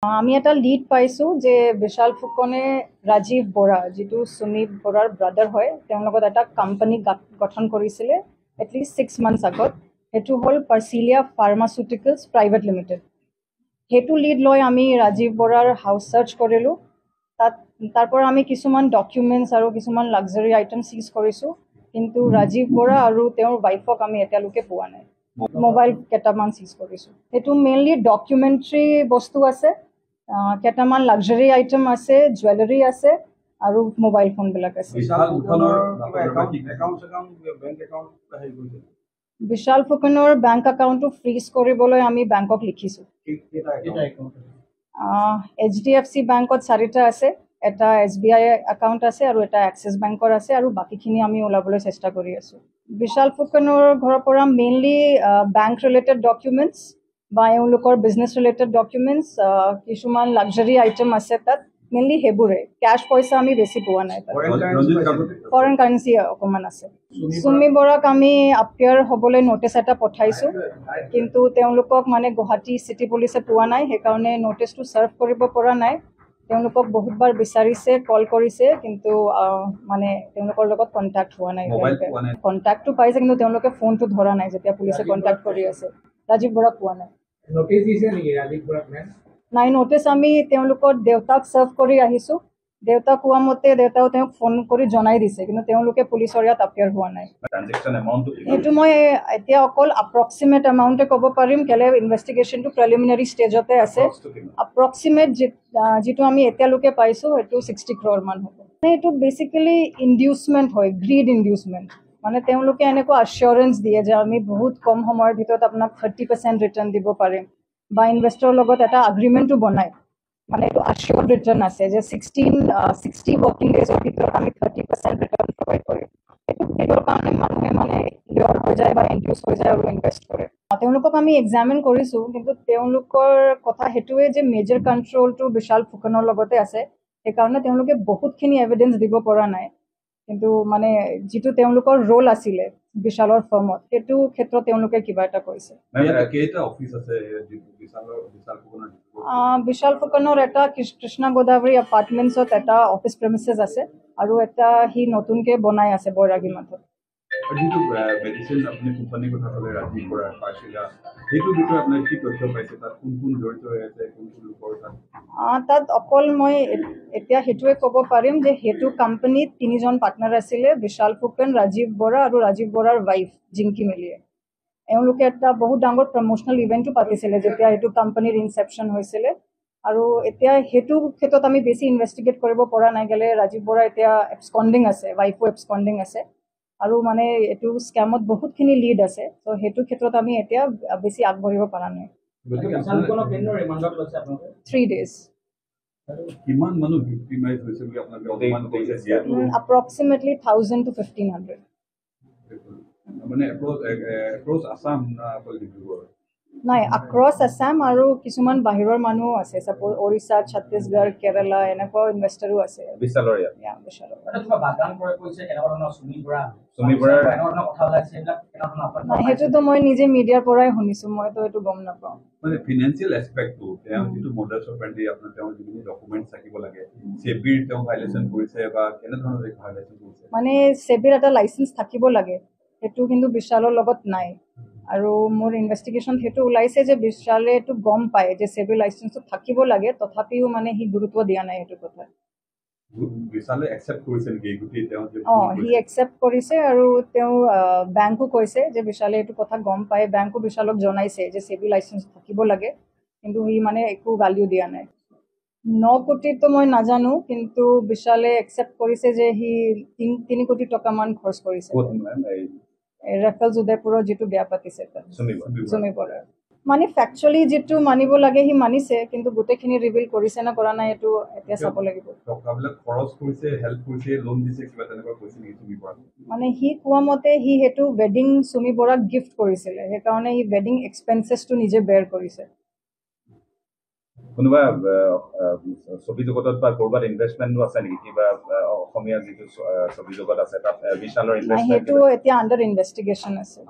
আমি এটা লিড পাইছো যে বিশাল ফুকনে ৰাজীৱ বৰা যিটো সুমি বৰাৰ ব্ৰাদাৰ হয় তেওঁৰ লগত এটা কোম্পানী গঠন কৰিছিলে এটলিষ্ট 6 মান্থছ আগত সেইটো হ'ল পাৰ্চিলিয়া ফাৰ্মাচিউটিকেলছ প্ৰাইভেট লিমিটেড সেইটো লিড লৈ আমি ৰাজীৱ বৰাৰ হাউচ চাৰ্চ কৰিলোঁ তাৰ পৰা আমি কিছুমান ডকুমেণ্টছ আৰু কিছুমান লাক্সাৰী আইটেম চিজ কৰিছোঁ কিন্তু ৰাজীৱ বৰা আৰু তেওঁৰ ৱাইফক আমি এতিয়ালৈকে পোৱা নাই মোবাইল কেইটামান চিজ কৰিছোঁ সেইটো মেইনলি ডকুমেণ্টাৰী বস্তু আছে কেইটামান লাক্সাৰী আইটেম আছে জুৱেলাৰী আছে আৰু মোবাইল ফোনবিলাক আছে বিশাল ফুকনৰ বেংক একাউণ্টটো ফ্ৰিজ কৰিবলৈ আমি বেংকক লিখিছোঁ HDFC বেংকত 4টা আছে এটা SBI একাউণ্ট আছে আৰু এটা এক্সিছ বেংকৰ আছে আৰু বাকীখিনি আমি ওলাবলৈ চেষ্টা কৰি আছোঁ বিশাল ফুকনৰ ঘৰৰ পৰা মেইনলি বেংক ৰিলেটেড ডকুমেণ্টছ বা এওঁলোকৰ বিজনেছ ৰিলেটেড ডকুমেণ্টছ কিছুমান লাক্সাৰী আইটেম আছে তাত মেইনলি সেইবোৰে কেছ পইচা আমি বেছি পোৱা নাই ফৰেন কাৰেঞ্চি অকণমান আছে সুমি বৰাক আমি আপিয়াৰ হ'বলৈ ন'টিচ এটা পঠাইছোঁ কিন্তু তেওঁলোকক মানে গুৱাহাটী চিটি পুলিচে পোৱা নাই সেইকাৰণে ন'টিচটো ছাৰ্ভ কৰিব পৰা নাই তেওঁলোকক বহুতবাৰ বিচাৰিছে কল কৰিছে কিন্তু মানে তেওঁলোকৰ লগত কণ্টেক্ট হোৱা নাই কণ্টেক্টটো পাইছে কিন্তু তেওঁলোকে ফোনটো ধৰা নাই যেতিয়া পুলিচে কণ্টেক্ট কৰি আছে ৰাজীৱ বৰাক পোৱা নাই নাই ন'টিচ আমি তেওঁলোকৰ দেউতাক ছাৰ্ভ কৰি আহিছোঁ দেউতাক কোৱা মতে দেউতাও তেওঁক ফোন কৰি জনাই দিছে কিন্তু তেওঁলোকে পুলিচৰ ইয়াত এপিয়াৰ হোৱা নাই সেইটো মই এতিয়া অকল এপ্ৰক্সিমেট এমাউণ্টে ক'ব পাৰিম কেলে ইনভেষ্টিগেশ্যনটো প্ৰিলিমিনাৰী ষ্টেজতে আছে এপ্ৰক্সিমেট যিটো আমি এতিয়ালৈকে পাইছোঁ সেইটো 60 crore মান হ'ব মানে এইটো বেচিকেলি ইনডিউচমেণ্ট হয় গ্ৰীড ইনডিউচমেণ্ট মানে তেওঁলোকে এনেকুৱা আশ্যোৰেঞ্চ দিয়ে যে আমি বহুত কম সময়ৰ ভিতৰত আপোনাক 30% ৰিটাৰ্ণ দিব পাৰিম বা ইনভেষ্টৰৰ লগত এটা এগ্ৰিমেণ্টটো বনায় মানে এইটো আশ্যোৰ ৰিটাৰ্ণ আছে যে 60 ৱৰ্কিং ডেজৰ ভিতৰত আমি 30% ৰিটাৰ্ণ প্ৰভাইড কৰিম সেইটোৰ কাৰণে মানুহে মানে লিয়ৰ হৈ যায় বা ইনডিউচ হৈ যায় আৰু ইনভেষ্ট কৰে তেওঁলোকক আমি এক্সামিন কৰিছোঁ কিন্তু তেওঁলোকৰ কথা সেইটোৱে যে মেজৰ কণ্ট্ৰলটো বিশাল ফুকনৰ লগতে আছে সেইকাৰণে তেওঁলোকে বহুতখিনি এভিডেঞ্চ দিব পৰা নাই কিন্তু মানে যিটো তেওঁলোকৰ ৰোল আছিলে বিশালৰ ফৰ্মত সেইটো ক্ষেত্ৰত তেওঁলোকে কিবা এটা কৰিছে বিশাল ফুকনৰ এটা কৃষ্ণা গোদাবৰী এপাৰ্টমেণ্টছত এটা অফিচ প্ৰেমিচেছ আছে আৰু এটা সি নতুনকৈ বনাই আছে বৈৰাগী মাথত তাত অকল মই এতিয়া সেইটোৱে ক'ব পাৰিম যে সেইটো কোম্পানীত 3জন পাৰ্টনাৰ আছিলে বিশাল ফুকন ৰাজীৱ বৰা আৰু ৰাজীৱ বৰাৰ ৱাইফ জিংকি মেলিয়ে এওঁলোকে এটা বহুত ডাঙৰ প্ৰমোচনেল ইভেণ্টো পাতিছিলে যেতিয়া এইটো কোম্পানীৰ ইনচেপশ্যন হৈছিলে আৰু এতিয়া সেইটো ক্ষেত্ৰত আমি বেছি ইনভেষ্টিগেট কৰিব পৰা নাই গ'লে ৰাজীৱ বৰা এতিয়া এপস্কণ্ডিং আছে ৱাইফো এপস্কণ্ডিং আছে আৰু মানে এইটো স্কেমত বহুতখিনি লিড আছে ত' সেইটো ক্ষেত্ৰত আমি এতিয়া বেছি আগবাঢ়িব পৰা নাই 3 days approximately 1000 to 1500 নাই across Assam আৰু কিছুমান বাহিৰৰ মানুহো আছে সাপোজ ওড়িশা ছত্তীশগড় কেৰালা এনেকুৱা ইনভেষ্টৰো আছে বিশালৰ সেইটোতো মই নিজে মিডিয়াৰ পৰাই শুনিছোঁ মইতো এইটো গম নাপাওঁ মানে ফিনান্সিয়েল এছপেক্টটো তেওঁ যিটো মডেলছ অপাৰেণ্টি আপোনাৰ তেওঁ যিখিনি ডকুমেণ্টছ থাকিব লাগে সেবিৰ তেওঁ ভাইলেশ্যন কৰিছে বা কেনে ধৰণৰ ভাইলেশ্যন কৰিছে মানে সেবিৰ এটা লাইচেন্স থাকিব লাগে সেইটো কিন্তু বিশালৰ লগত নাই আৰু মোৰ ইনভেষ্টিগেশ্যন সেইটো ওলাইছে যে বিশালে এইটো গম পায় যে সেবি লাইচেন্সটো থাকিব লাগে তথাপিও মানে সি গুৰুত্ব দিয়া নাই এইটো কথা বিশালে একচেপ্ট কৰিছে নেকি গুটি তেওঁ হি একচেপ্ট কৰিছে আৰু তেওঁ বেংকো কৈছে যে বিশালে এইটো কথা গম পায় বেংকো বিশালক জনাইছে যে সেবি লাইচেন্স থাকিব লাগে কিন্তু সি মানে একো ভ্যালু দিয়া নাই 9 কোটিটো মই নাজানো কিন্তু বিশালে একচেপ্ট কৰিছে যে সি 3 কোটি টকা মান খৰচ কৰিছে ৰেফেলছ উদয়পুৰৰ যিটো বিয়া পাতিছে সুমি বৰা মানে ফেক্চুৱেলি যিটো মানিব লাগে সি মানিছে কিন্তু গোটেইখিনি ৰিভিল কৰিছে না কৰা নাই এইটো এতিয়া চাব লাগিব মানে সি কোৱা মতে সি সেইটো ৱেডিং সুমি বৰাক গিফ্ট কৰিছিলে সেইকাৰণে সি ৱেডিং এক্সপেন্সেছটো নিজে বেয়াৰ কৰিছে কোনোবা ছবি জগতত বা কৰবাত ইনভেষ্টমেণ্টও আছে নেকি কিবা অসমীয়া যিটো ছবি জগত আছে তাত বিশালৰ ইনভেষ্টমেণ্ট সেইটো এতিয়া আণ্ডাৰ ইনভেষ্টিগেশ্যন আছে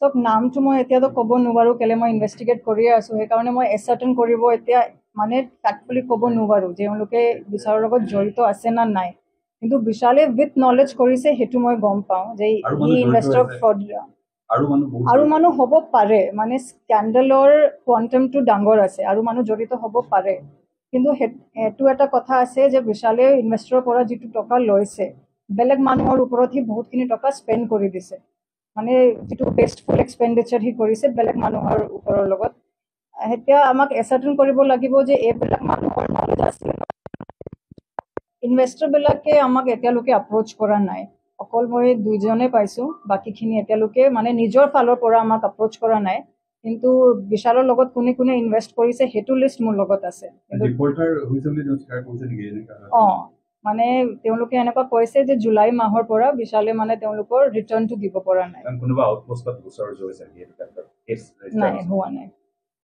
চব নামটো মই এতিয়াতো ক'ব নোৱাৰোঁ কেলে মই ইনভেষ্টিগেট কৰিয়ে আছোঁ সেইকাৰণে মই এচাৰ্টেন কৰিব এতিয়া মানে ফেক্টফুলি ক'ব নোৱাৰোঁ তেওঁলোকে বিশালৰ লগত জড়িত আছে না নাই কিন্তু বিশালে উইথ নলেজ কৰিছে সেইটো মই গম পাওঁ যে ই ইনভেষ্টৰ ফ্ৰড আৰু মানুহ হ'ব পাৰে মানে স্কেণ্ডেলৰ কোৱাণ্টামটো ডাঙৰ আছে আৰু মানুহ জড়িত হ'ব পাৰে কিন্তু সেইটো এটা কথা আছে যে বিশালে ইনভেষ্টৰৰ পৰা যিটো টকা লৈছে বেলেগ মানুহৰ ওপৰত সি বহুতখিনি টকা স্পেণ্ড কৰি দিছে মানে যিটো ৱেষ্টফুল এক্সপেণ্ডিচাৰ সি কৰিছে বেলেগ মানুহৰ ওপৰৰ লগত এতিয়া আমাক এচাৰ্টেন কৰিব লাগিব যে এইবিলাক মানুহৰ নলেজ আছে ইনভেষ্টৰবিলাকে আমাক এতিয়ালৈকে এপ্ৰ'চ কৰা নাই অকল মই দুইজনে পাইছোঁ বাকীখিনি এতিয়ালৈকে মানে নিজৰ ফালৰ পৰা আমাক এপ্ৰ'চ কৰা নাই কিন্তু বিশালৰ লগত কোনে কোনে ইনভেষ্ট কৰিছে সেইটো লিষ্ট মোৰ লগত আছে অঁ মানে তেওঁলোকে এনেকুৱা কৈছে যে জুলাই মাহৰ পৰা বিশালে মানে তেওঁলোকৰ ৰিটাৰ্ণটো দিব পৰা নাই নাই হোৱা নাই